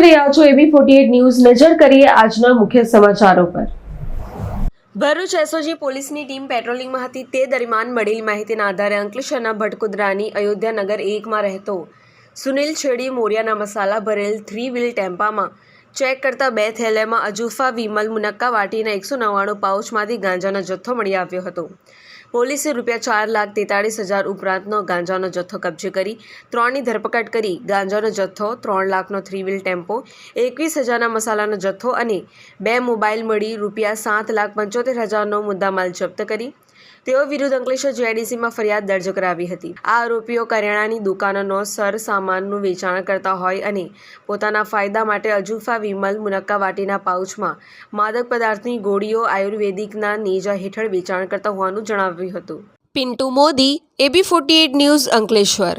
રહ્યા છો AB48 news. નજર કરીએ આજના મુખ્ય સમાચારો પર। ભરૂચ એસઓજી પોલીસની ટીમ પેટ્રોલિંગમાં હતી તે દરમિયાન મળેલી માહિતીના આધારે અંકલેશ્વરના ભટકુદરાની અયોધ્યાનગર 1માં રહેતો સુનિલ છેડી મોરિયાના મસાલા ભરેલ 3 વ્હીલ ટેમ્પામાં ચેક કરતા 2 થેલામાં અજુફા વિમલ મુનક્કા વાટીના 199 પાઉચમાંથી ગાંજાનો જથ્થો મળી આવ્યો હતો। પોલીસે ₹4,43,000 ઉપરાંતનો ગાંજાનો જથ્થો કબજે કરી 3ની ધરપકડ કરી ગાંજાનો જથ્થો, 3 લાખનો 3 વ્હીલ ટેમ્પો, 21,000ના મસાલાનો જથ્થો અને 2 મોબાઈલ મળી ₹7,75,000નો મુદ્દામાલ જપ્ત કરી તેઓ વિરુદ્ધ અંકલેશ્વર જીઆઈડીસીમાં ફરિયાદ દર્જ કરાવી હતી। આ આરોપીઓ કરિયાણાની દુકાનોનો સરસામાનનું વેચાણ કરતા હોય અને પોતાના ફાયદા માટે અજુફા વિમલ મુનક્કા વાટીના પાઉચમાં માદક પદાર્થની ગોળીઓ આયુર્વેદિકના નેજા હેઠળ વેચાણ કરતા હોવાનું જણાવ્યું હતું। Pintu Modi, AB48 news, Ankleshwar.